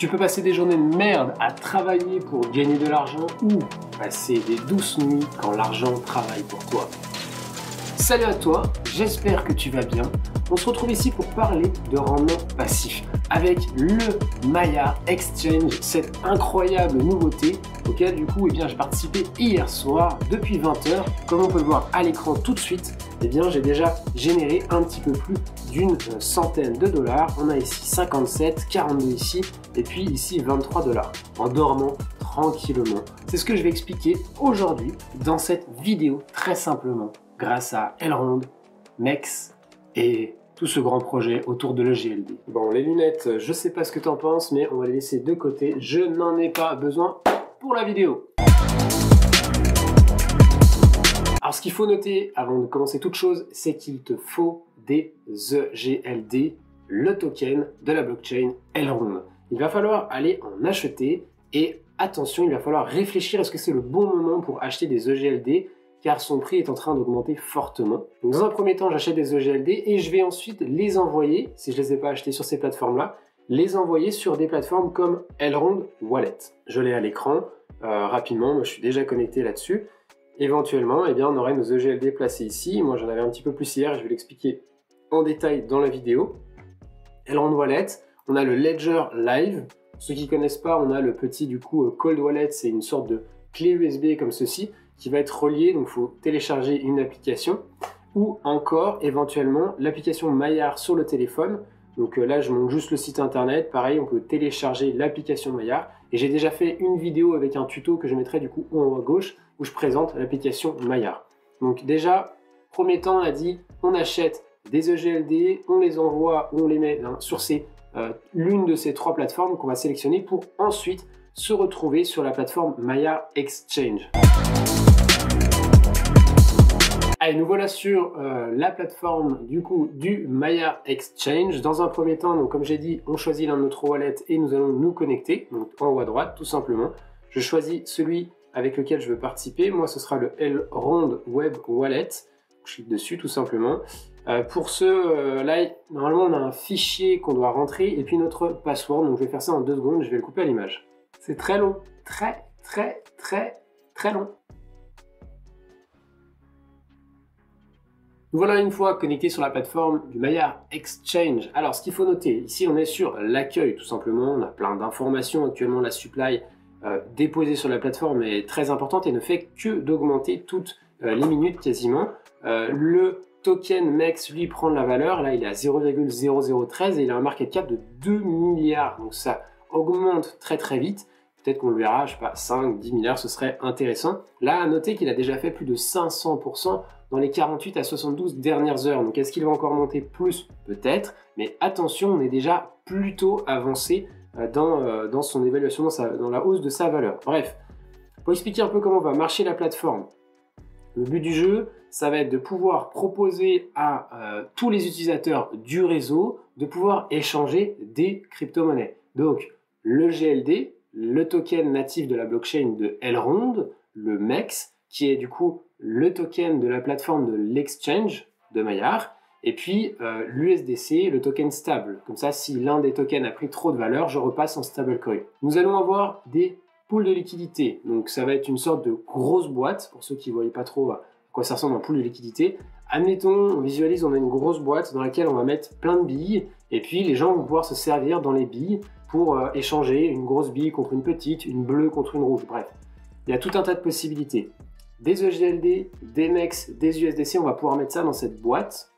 Tu peux passer des journées de merde à travailler pour gagner de l'argent ou passer des douces nuits quand l'argent travaille pour toi. Salut à toi, j'espère que tu vas bien. On se retrouve ici pour parler de rendement passif avec le Maya Exchange, cette incroyable nouveauté auquel du coup j'ai participé hier soir depuis 20h. Comme on peut le voir à l'écran tout de suite, j'ai déjà généré un petit peu plus d'une centaine de dollars. On a ici 57, 42 ici et puis ici 23 dollars en dormant tranquillement. C'est ce que je vais expliquer aujourd'hui dans cette vidéo très simplement grâce à Elrond, Mex et tout ce grand projet autour de l'EGLD. Bon, les lunettes, je sais pas ce que tu en penses, mais on va les laisser de côté. Je n'en ai pas besoin pour la vidéo. Alors, ce qu'il faut noter avant de commencer toute chose, c'est qu'il te faut des EGLD, le token de la blockchain Elrond. Il va falloir aller en acheter et attention, il va falloir réfléchir est-ce que c'est le bon moment pour acheter des EGLD car son prix est en train d'augmenter fortement. Donc, dans un premier temps, j'achète des EGLD et je vais ensuite les envoyer, si je ne les ai pas achetés sur ces plateformes-là, les envoyer sur des plateformes comme Elrond Wallet. Je l'ai à l'écran rapidement, moi je suis déjà connecté là-dessus. Éventuellement, on aurait nos EGLD placés ici. Moi j'en avais un petit peu plus hier, je vais l'expliquer en détail dans la vidéo. Elrond Wallet, on a le Ledger Live. Pour ceux qui ne connaissent pas, on a le petit Cold Wallet, c'est une sorte de clé USB comme ceci, qui va être relié, donc il faut télécharger une application, ou encore éventuellement l'application Maillard sur le téléphone. Donc là je montre juste le site internet, pareil on peut télécharger l'application Maillard, et j'ai déjà fait une vidéo avec un tuto que je mettrai du coup en haut à gauche, où je présente l'application Maillard. Donc déjà, premier temps on a dit, on achète des EGLD, on les envoie, on les met sur l'une de ces trois plateformes qu'on va sélectionner pour ensuite se retrouver sur la plateforme Maya Exchange. Allez, nous voilà sur la plateforme du Maya Exchange. Dans un premier temps, donc, comme j'ai dit, on choisit l'un de notre wallet et nous allons nous connecter, donc en haut à droite tout simplement. Je choisis celui avec lequel je veux participer. Moi, ce sera le Elrond Web Wallet. Je clique dessus tout simplement. Pour ce, là, normalement, on a un fichier qu'on doit rentrer et puis notre password. Donc, je vais faire ça en 2 secondes. Je vais le couper à l'image. C'est très long, très long. Nous voilà une fois connectés sur la plateforme du Maya Exchange. Alors, ce qu'il faut noter, ici, on est sur l'accueil, tout simplement. On a plein d'informations. Actuellement, la supply déposée sur la plateforme est très importante et ne fait que d'augmenter toutes les minutes quasiment. Le token MEX, lui, prend de la valeur. Là, il est à 0,0013 et il a un market cap de 2 milliards. Donc, ça augmente très vite. Peut-être qu'on le verra, je sais pas, 5, 10 milliards, ce serait intéressant. Là, à noter qu'il a déjà fait plus de 500% dans les 48 à 72 dernières heures. Donc, est-ce qu'il va encore monter plus? Peut-être. Mais attention, on est déjà plutôt avancé dans son évaluation, dans la hausse de sa valeur. Bref, pour expliquer un peu comment va marcher la plateforme. Le but du jeu, ça va être de pouvoir proposer à tous les utilisateurs du réseau de pouvoir échanger des crypto-monnaies. Donc, le GLD, le token natif de la blockchain de Elrond, le MEX, qui est du coup le token de la plateforme de l'exchange de Maillard, et puis l'USDC, le token stable. Comme ça, si l'un des tokens a pris trop de valeur, je repasse en stablecoin. Nous allons avoir des pools de liquidité. Donc ça va être une sorte de grosse boîte, pour ceux qui ne voyaient pas trop à quoi ça ressemble un pool de liquidité. Admettons, on visualise, on a une grosse boîte dans laquelle on va mettre plein de billes, et puis les gens vont pouvoir se servir dans les billes pour échanger une grosse bille contre une petite, une bleue contre une rouge, bref. Il y a tout un tas de possibilités. Des EGLD, des MEX, des USDC, on va pouvoir mettre ça dans cette boîte.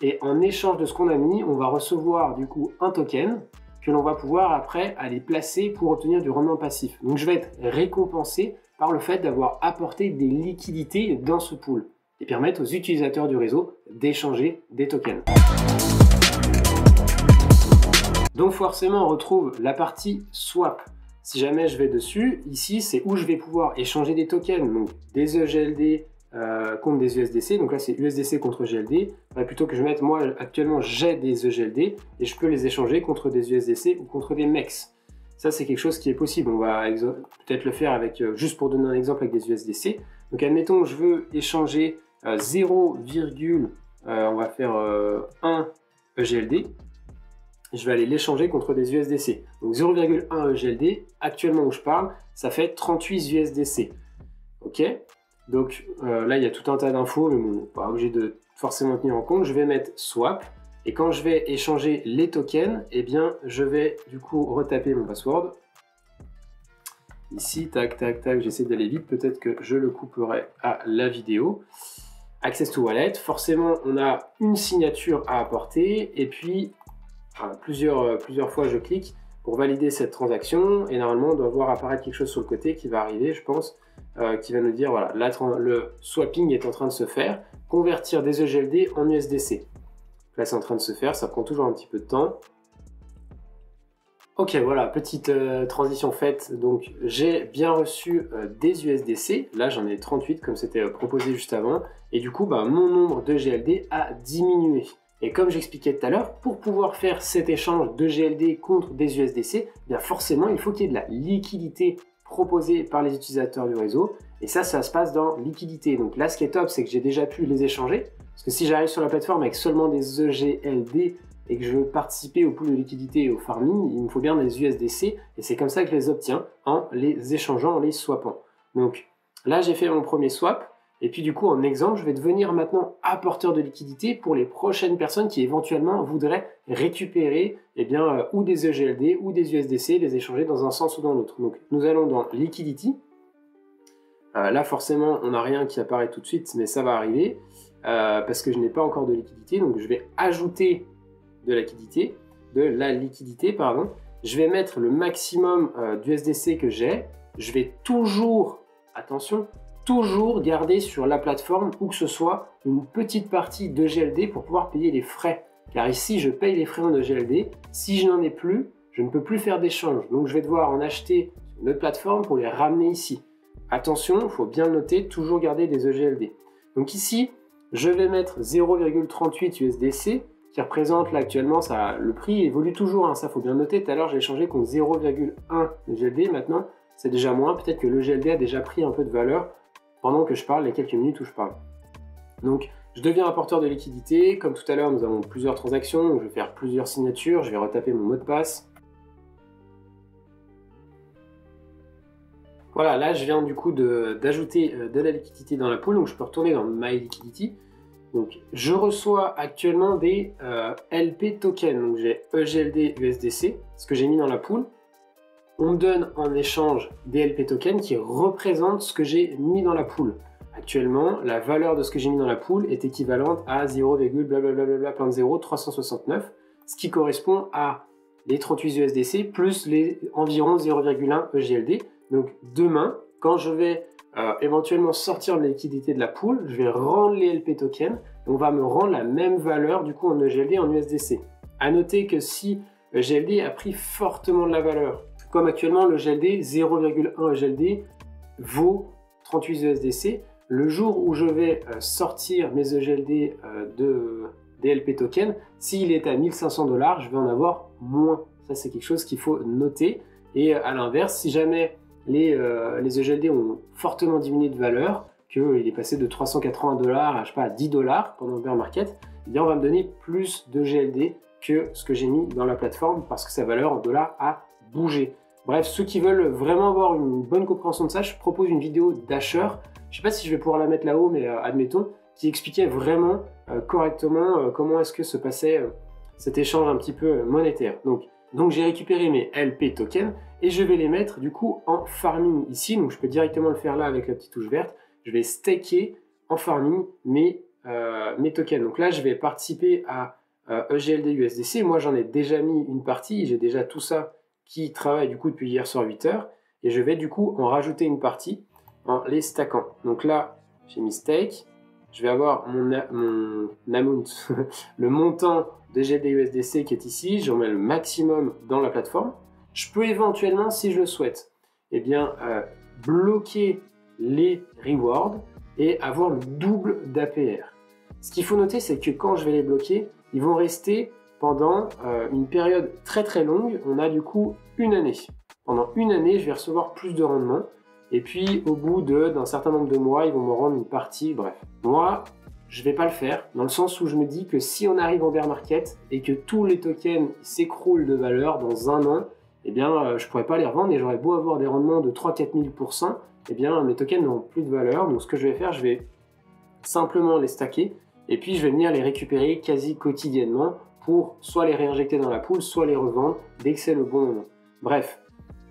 Et en échange de ce qu'on a mis, on va recevoir du coup un token que l'on va pouvoir après aller placer pour obtenir du rendement passif. Donc je vais être récompensé par le fait d'avoir apporté des liquidités dans ce pool et permettre aux utilisateurs du réseau d'échanger des tokens. Donc forcément, on retrouve la partie swap. Si jamais je vais dessus, ici, c'est où je vais pouvoir échanger des tokens, donc des EGLD contre des USDC. Donc là, c'est USDC contre GLD. Plutôt que je mette, moi, actuellement, j'ai des EGLD et je peux les échanger contre des USDC ou contre des MEX. Ça, c'est quelque chose qui est possible. On va peut-être le faire avec, juste pour donner un exemple, avec des USDC. Donc admettons que je veux échanger 0, on va faire 1 EGLD. je vais aller l'échanger contre des USDC. Donc 0,1 EGLD, actuellement où je parle, ça fait 38 USDC. Ok, donc là il y a tout un tas d'infos, mais bon, pas obligé de forcément tenir en compte. Je vais mettre swap, et quand je vais échanger les tokens, eh bien je vais du coup retaper mon password. Ici, tac, tac, tac, j'essaie d'aller vite, peut-être que je le couperai à la vidéo. Access to wallet, forcément on a une signature à apporter, et puis plusieurs fois je clique pour valider cette transaction, et normalement on doit voir apparaître quelque chose sur le côté qui va arriver, je pense, qui va nous dire voilà, le swapping est en train de se faire, convertir des EGLD en USDC. Là c'est en train de se faire, ça prend toujours un petit peu de temps. Ok, voilà, petite transition faite, donc j'ai bien reçu des USDC, là j'en ai 38 comme c'était proposé juste avant, et du coup mon nombre de GLD a diminué. Et comme j'expliquais tout à l'heure, pour pouvoir faire cet échange de GLD contre des USDC, eh bien forcément il faut qu'il y ait de la liquidité proposée par les utilisateurs du réseau, et ça se passe dans liquidité. Donc là ce qui est top, c'est que j'ai déjà pu les échanger, parce que si j'arrive sur la plateforme avec seulement des EGLD, et que je veux participer au pool de liquidité et au farming, il me faut bien des USDC, et c'est comme ça que je les obtiens, en les échangeant, en les swappant. Donc là j'ai fait mon premier swap, et puis du coup en exemple je vais devenir maintenant apporteur de liquidité pour les prochaines personnes qui éventuellement voudraient récupérer ou des EGLD ou des USDC, les échanger dans un sens ou dans l'autre. Donc nous allons dans liquidity, là forcément on n'a rien qui apparaît tout de suite, mais ça va arriver, parce que je n'ai pas encore de liquidité, donc je vais ajouter de la liquidité, je vais mettre le maximum d'USDC que j'ai, je vais toujours, attention, toujours garder sur la plateforme ou que ce soit une petite partie de GLD pour pouvoir payer les frais, car ici je paye les frais en EGLD, si je n'en ai plus, je ne peux plus faire d'échange, donc je vais devoir en acheter sur une autre plateforme pour les ramener ici. Attention, il faut bien le noter, toujours garder des EGLD. Donc ici, je vais mettre 0,38 USDC, qui représente là actuellement, le prix évolue toujours, ça faut bien noter. Tout à l'heure j'ai échangé contre 0,1 GLD, maintenant c'est déjà moins, peut-être que le GLD a déjà pris un peu de valeur pendant que je parle, les quelques minutes où je parle. Donc je deviens apporteur de liquidité, comme tout à l'heure nous avons plusieurs transactions, donc je vais faire plusieurs signatures, je vais retaper mon mot de passe. Voilà, là je viens du coup d'ajouter de la liquidité dans la pool, donc je peux retourner dans My Liquidity. Donc, je reçois actuellement des LP tokens, donc j'ai EGLD USDC, ce que j'ai mis dans la pool. On me donne en échange des LP tokens qui représentent ce que j'ai mis dans la pool. Actuellement, la valeur de ce que j'ai mis dans la pool est équivalente à 0,369, ce qui correspond à les 38 USDC plus les environ 0,1 EGLD. Donc demain, quand je vais éventuellement sortir de la liquidité de la pool, je vais rendre les LP tokens, et on va me rendre la même valeur du coup en EGLD et en USDC. A noter que si EGLD a pris fortement de la valeur, comme actuellement le GLD 0,1 EGLD vaut 38 USDC, le jour où je vais sortir mes EGLD des LP tokens, s'il est à 1500 $, je vais en avoir moins. Ça c'est quelque chose qu'il faut noter. Et à l'inverse, si jamais les EGLD ont fortement diminué de valeur, qu'il est passé de 380 $ à, je sais pas, à 10 $ pendant le bear market, eh bien on va me donner plus de GLD que ce que j'ai mis dans la plateforme parce que sa valeur en dollars a bougé. Bref, ceux qui veulent vraiment avoir une bonne compréhension de ça, je propose une vidéo d'Asher. Je ne sais pas si je vais pouvoir la mettre là-haut, mais admettons, qui expliquait vraiment correctement comment est-ce que se passait cet échange un petit peu monétaire. Donc j'ai récupéré mes LP tokens et je vais les mettre du coup en farming ici. Donc je peux directement le faire là avec la petite touche verte. Je vais staker en farming mes tokens. Donc là je vais participer à EGLD USDC. Moi j'en ai déjà mis une partie, j'ai déjà tout ça qui travaille du coup depuis hier soir 8 h. Et je vais du coup en rajouter une partie en les stackant. Donc là j'ai mis stake. Je vais avoir mon amount, le montant de GLD USDC qui est ici. J'en mets le maximum dans la plateforme. Je peux éventuellement, si je le souhaite, eh bien, bloquer les rewards et avoir le double d'APR. Ce qu'il faut noter, c'est que quand je vais les bloquer, ils vont rester pendant une période très très longue. On a du coup une année. Pendant une année, je vais recevoir plus de rendement. Et puis, au bout d'un certain nombre de mois, ils vont me rendre une partie. Bref, moi, je vais pas le faire, dans le sens où je me dis que si on arrive en bear market et que tous les tokens s'écroulent de valeur dans un an, eh bien, je pourrais pas les revendre et j'aurais beau avoir des rendements de 3-4 000%, eh bien, mes tokens n'auront plus de valeur. Donc, ce que je vais faire, je vais simplement les stacker et puis je vais venir les récupérer quasi quotidiennement pour soit les réinjecter dans la pool, soit les revendre dès que c'est le bon moment. Bref,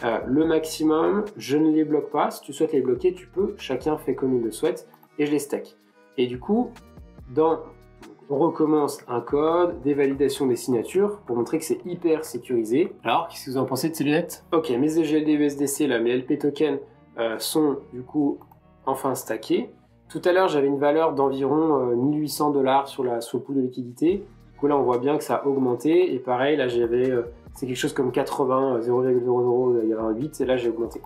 le maximum, je ne les bloque pas. Si tu souhaites les bloquer, tu peux. Chacun fait comme il le souhaite et je les stack. Et du coup, on recommence un code, des validations des signatures pour montrer que c'est hyper sécurisé. Alors, qu'est-ce que vous en pensez de ces lunettes? Ok, mes EGLD USDC, là, mes LP tokens sont du coup enfin stackés. Tout à l'heure, j'avais une valeur d'environ 1800 $ sur le pool de liquidité. Du coup, là, on voit bien que ça a augmenté. Et pareil, là, j'avais, c'est quelque chose comme 80, 0,00, il y avait un 8, et là, j'ai augmenté.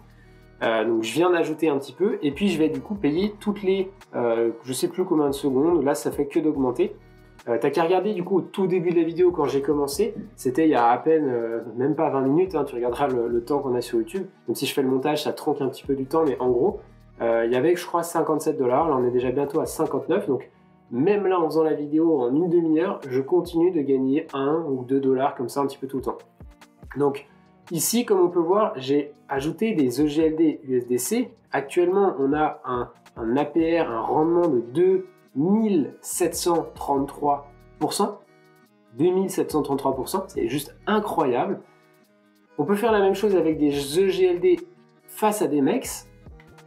Donc je viens d'ajouter un petit peu et puis je vais du coup payer toutes les je sais plus combien de secondes, là ça fait que d'augmenter. T'as qu'à regarder du coup au tout début de la vidéo quand j'ai commencé, c'était il y a à peine même pas 20 minutes, hein, tu regarderas le temps qu'on a sur YouTube, même si je fais le montage ça tronque un petit peu du temps, mais en gros il y avait je crois 57 $, là on est déjà bientôt à 59, donc même là en faisant la vidéo en une demi-heure, je continue de gagner 1 ou 2 $ comme ça un petit peu tout le temps. Donc ici, comme on peut voir, j'ai ajouté des EGLD USDC. Actuellement, on a un APR, un rendement de 2733%. 2733%, c'est juste incroyable. On peut faire la même chose avec des EGLD face à des MEX.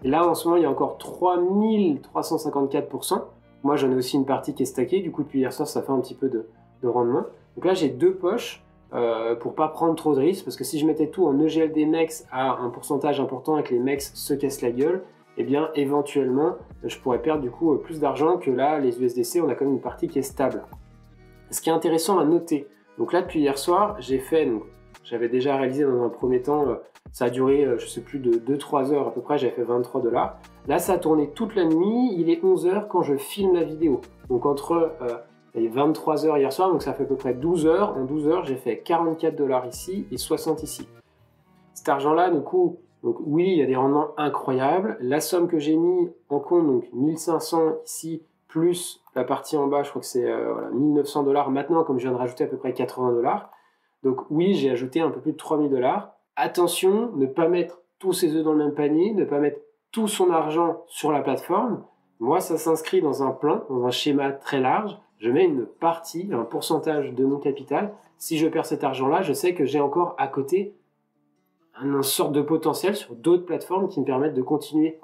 Et là, en ce moment, il y a encore 3354%. Moi, j'en ai aussi une partie qui est stackée. Du coup, depuis hier soir, ça fait un petit peu de rendement. Donc là, j'ai deux poches. Pour pas prendre trop de risques, parce que si je mettais tout en EGLD MEX à un pourcentage important et que les MEX se cassent la gueule, eh bien éventuellement je pourrais perdre du coup plus d'argent que là les USDC, on a quand même une partie qui est stable. Ce qui est intéressant à noter, donc là depuis hier soir j'ai fait, donc j'avais déjà réalisé dans un premier temps, ça a duré je sais plus de 2-3 heures à peu près, j'avais fait 23 $. Là ça a tourné toute la nuit, il est 11 h quand je filme la vidéo, donc entre il est 23 h hier soir, donc ça fait à peu près 12 heures. En 12 heures, j'ai fait 44 $ ici et 60 ici. Cet argent-là, du coup, donc oui, il y a des rendements incroyables. La somme que j'ai mis en compte, donc 1500 ici, plus la partie en bas, je crois que c'est voilà, 1900 $ maintenant, comme je viens de rajouter à peu près 80 $. Donc oui, j'ai ajouté un peu plus de 3000 $. Attention, ne pas mettre tous ses œufs dans le même panier, ne pas mettre tout son argent sur la plateforme. Moi, ça s'inscrit dans un plan, dans un schéma très large. Je mets une partie, un pourcentage de mon capital. Si je perds cet argent-là, je sais que j'ai encore à côté une sorte de potentiel sur d'autres plateformes qui me permettent de continuer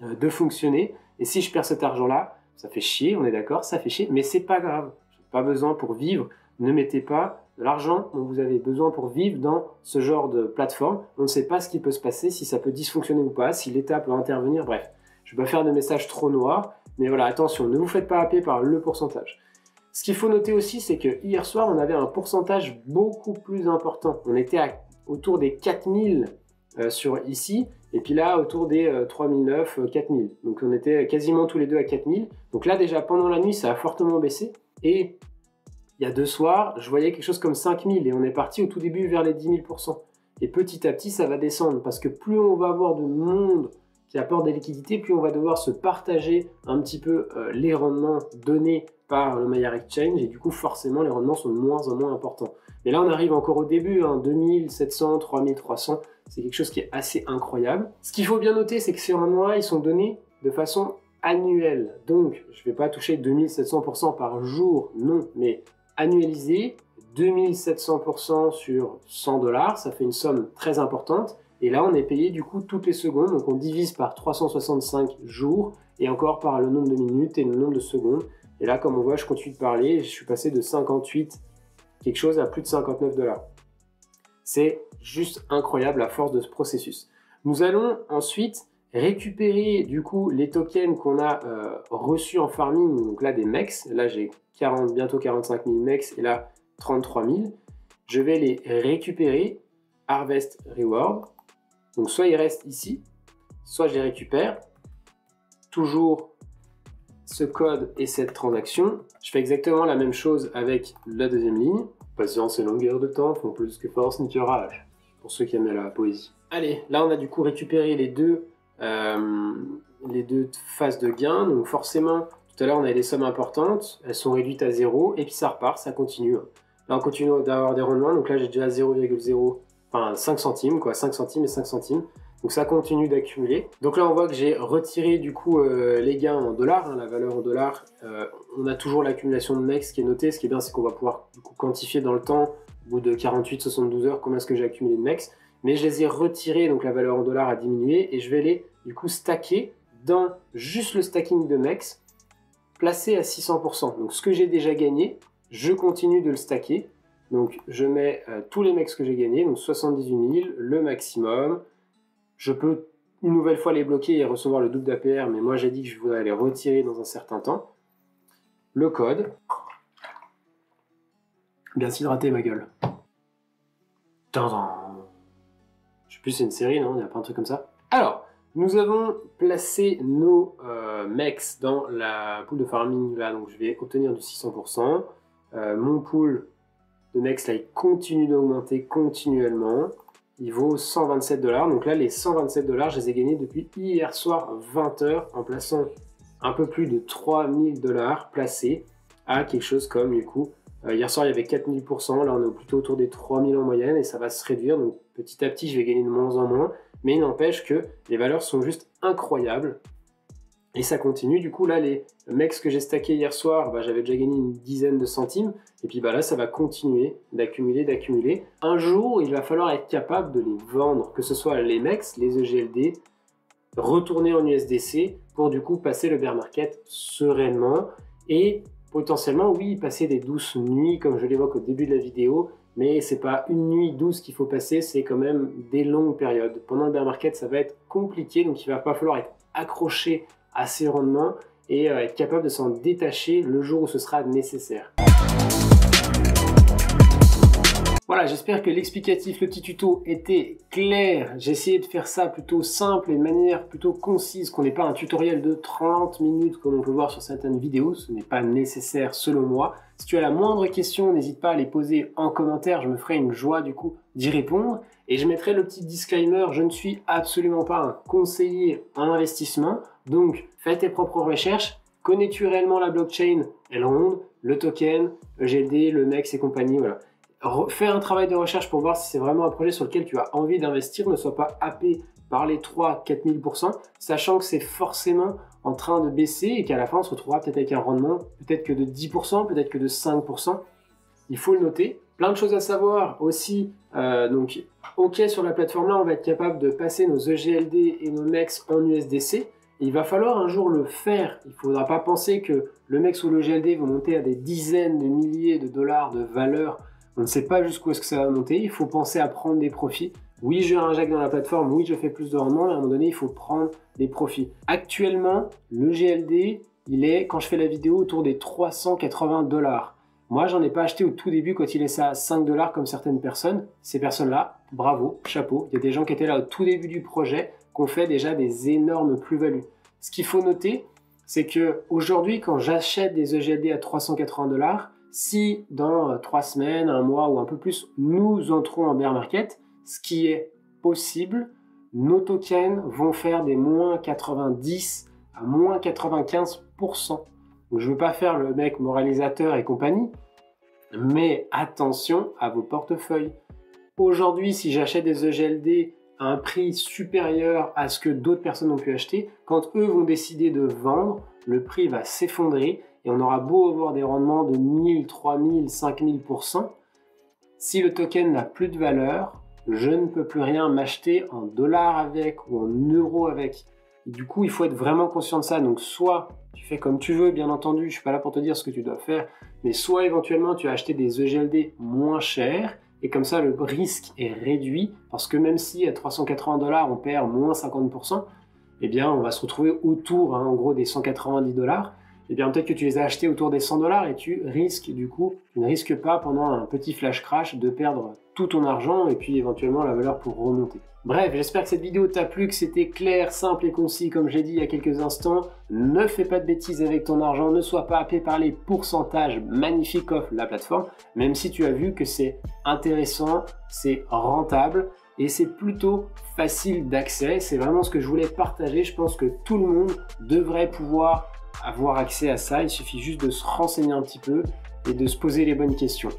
de fonctionner. Et si je perds cet argent-là, ça fait chier, on est d'accord, ça fait chier, mais c'est pas grave. J'ai pas besoin pour vivre. Ne mettez pas de l'argent dont vous avez besoin pour vivre dans ce genre de plateforme. On ne sait pas ce qui peut se passer, si ça peut dysfonctionner ou pas, si l'État peut intervenir, bref. Je ne vais pas faire de messages trop noirs. Mais voilà, attention, ne vous faites pas happer par le pourcentage. Ce qu'il faut noter aussi, c'est que hier soir, on avait un pourcentage beaucoup plus important. On était autour des 4000 sur ici, et puis là, autour des 3009, 4000. Donc on était quasiment tous les deux à 4000. Donc là, déjà, pendant la nuit, ça a fortement baissé. Et il y a 2 soirs, je voyais quelque chose comme 5000, et on est parti au tout début vers les 10 000%. Et petit à petit, ça va descendre, parce que plus on va avoir de monde qui apporte des liquidités, puis on va devoir se partager un petit peu les rendements donnés par le Maiar Exchange, et du coup forcément les rendements sont de moins en moins importants. Mais là on arrive encore au début, hein, 2700, 3300, c'est quelque chose qui est assez incroyable. Ce qu'il faut bien noter, c'est que ces rendements-là, ils sont donnés de façon annuelle. Donc je ne vais pas toucher 2700% par jour, non, mais annualisé, 2700% sur 100 $, ça fait une somme très importante. Et là, on est payé du coup toutes les secondes, donc on divise par 365 jours et encore par le nombre de minutes et le nombre de secondes. Et là, comme on voit, je continue de parler et je suis passé de 58 quelque chose à plus de 59 $. C'est juste incroyable à force de ce processus. Nous allons ensuite récupérer du coup les tokens qu'on a reçus en farming, donc là des MEX. Là, j'ai bientôt 45 000 MEX et là 33 000. Je vais les récupérer, Harvest Reward. Donc soit ils restent ici, soit je les récupère. Toujours ce code et cette transaction. Je fais exactement la même chose avec la deuxième ligne. Patience et longueur de temps font plus que force ni que rage. Pour ceux qui aiment la poésie. Allez, là on a du coup récupéré les deux phases de gain. Donc forcément, Tout à l'heure, on avait des sommes importantes, elles sont réduites à 0, et puis ça repart, ça continue. Là, on continue d'avoir des rendements, donc là, j'ai déjà 0,0, enfin 5 centimes, quoi, 5 centimes et 5 centimes. Donc ça continue d'accumuler. Donc là, on voit que j'ai retiré du coup les gains en dollars, hein, la valeur en dollars. On a toujours l'accumulation de MEX qui est notée. Ce qui est bien, c'est qu'on va pouvoir du coup quantifier dans le temps, au bout de 48-72 heures, combien est-ce que j'ai accumulé de MEX. Mais je les ai retirés, donc la valeur en dollars a diminué, et je vais les du coup stacker dans juste le stacking de MEX, placé à 600%. Donc ce que j'ai déjà gagné, je continue de le stacker. Donc je mets tous les MEX que j'ai gagnés, donc 78 000, le maximum. Je peux une nouvelle fois les bloquer et recevoir le double d'APR, mais moi j'ai dit que je voudrais les retirer dans un certain temps. Le code. Bien s'hydrater ma gueule. Je sais plus, c'est une série, non? Il n'y a pas un truc comme ça. Alors, nous avons placé nos MEX dans la pool de farming là, donc je vais obtenir du 600%. Mon pool de MEX là, il continue d'augmenter continuellement. Il vaut 127 $. Donc là, les 127 $, je les ai gagnés depuis hier soir 20h en plaçant un peu plus de 3000 $ placés à quelque chose comme, du coup, hier soir, il y avait 4000%. Là, on est plutôt autour des 3000 en moyenne et ça va se réduire. Donc petit à petit, je vais gagner de moins en moins. Mais il n'empêche que les valeurs sont juste incroyables. Et ça continue. Du coup, là, les MEX que j'ai stackés hier soir, bah, j'avais déjà gagné une dizaine de centimes. Et puis bah, là, ça va continuer d'accumuler, d'accumuler. Un jour, il va falloir être capable de les vendre, que ce soit les MEX, les EGLD, retourner en USDC pour du coup passer le bear market sereinement. Et potentiellement, oui, passer des douces nuits, comme je l'évoque au début de la vidéo. Mais c'est pas une nuit douce qu'il faut passer, c'est quand même des longues périodes. Pendant le bear market, ça va être compliqué. Donc il va pas falloir être accroché à ses rendements et être capable de s'en détacher le jour où ce sera nécessaire. Voilà, j'espère que l'explicatif, le petit tuto était clair. J'ai essayé de faire ça plutôt simple et de manière plutôt concise, qu'on n'ait pas un tutoriel de 30 minutes comme on peut voir sur certaines vidéos. Ce n'est pas nécessaire selon moi. Si tu as la moindre question, n'hésite pas à les poser en commentaire. Je me ferai une joie du coup d'y répondre. Et je mettrai le petit disclaimer, je ne suis absolument pas un conseiller en investissement. Donc, fais tes propres recherches. Connais-tu réellement la blockchain Elrond, le token, EGLD, le MEX et compagnie, voilà. Fais un travail de recherche pour voir si c'est vraiment un projet sur lequel tu as envie d'investir. Ne sois pas happé par les 3-4 000%, sachant que c'est forcément en train de baisser et qu'à la fin, on se retrouvera peut-être avec un rendement, peut-être que de 10%, peut-être que de 5%. Il faut le noter. Plein de choses à savoir aussi. Donc, OK, sur la plateforme là, on va être capable de passer nos EGLD et nos MEX en USDC. Et il va falloir un jour le faire. Il ne faudra pas penser que le MEX ou le EGLD vont monter à des dizaines de milliers de dollars de valeur. On ne sait pas jusqu'où est-ce que ça va monter, il faut penser à prendre des profits. Oui, je injecte dans la plateforme, oui, je fais plus de rendement, mais à un moment donné, il faut prendre des profits. Actuellement, le GLD, il est, quand je fais la vidéo, autour des 380 $. Moi, j'en ai pas acheté au tout début quand il est à 5 $ comme certaines personnes. Ces personnes-là, bravo, chapeau. Il y a des gens qui étaient là au tout début du projet, qui ont fait déjà des énormes plus-values. Ce qu'il faut noter, c'est que aujourd'hui, quand j'achète des EGLD à 380 $, si dans 3 semaines, un mois ou un peu plus, nous entrons en bear market, ce qui est possible, nos tokens vont faire des moins 90 à moins 95%. Donc, je ne veux pas faire le mec moralisateur et compagnie, mais attention à vos portefeuilles. Aujourd'hui, si j'achète des EGLD à un prix supérieur à ce que d'autres personnes ont pu acheter, quand eux vont décider de vendre, le prix va s'effondrer. Et on aura beau avoir des rendements de 1000, 3000, 5000%. Si le token n'a plus de valeur, je ne peux plus rien m'acheter en dollars avec ou en euros avec. Et du coup, il faut être vraiment conscient de ça. Donc, soit tu fais comme tu veux, bien entendu, je ne suis pas là pour te dire ce que tu dois faire, mais soit éventuellement tu as acheté des EGLD moins chers et comme ça, le risque est réduit parce que même si à 380 $, on perd moins 50%, eh bien, on va se retrouver autour, en gros, des 190 $. Eh bien peut-être que tu les as achetés autour des 100 $ et tu risques du coup, tu ne risques pas pendant un petit flash crash de perdre tout ton argent et puis éventuellement la valeur pour remonter. Bref, j'espère que cette vidéo t'a plu, que c'était clair, simple et concis comme j'ai dit il y a quelques instants. Ne fais pas de bêtises avec ton argent, ne sois pas happé par les pourcentages magnifiques qu'offre la plateforme, même si tu as vu que c'est intéressant, c'est rentable et c'est plutôt facile d'accès. C'est vraiment ce que je voulais partager. Je pense que tout le monde devrait pouvoir avoir accès à ça, il suffit juste de se renseigner un petit peu et de se poser les bonnes questions.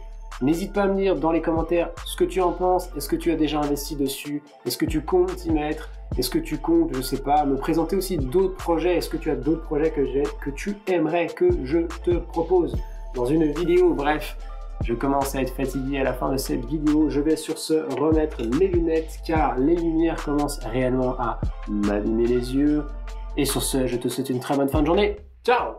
N'hésite pas à me dire dans les commentaires ce que tu en penses. Est-ce que tu as déjà investi dessus? Est-ce que tu comptes y mettre? Est-ce que tu comptes, je sais pas, me présenter aussi d'autres projets? Est-ce que tu as d'autres projets que tu aimerais que je te propose dans une vidéo? Bref, je commence à être fatigué à la fin de cette vidéo. Je vais sur ce remettre mes lunettes car les lumières commencent réellement à m'abîmer les yeux. Et sur ce, je te souhaite une très bonne fin de journée. Ciao!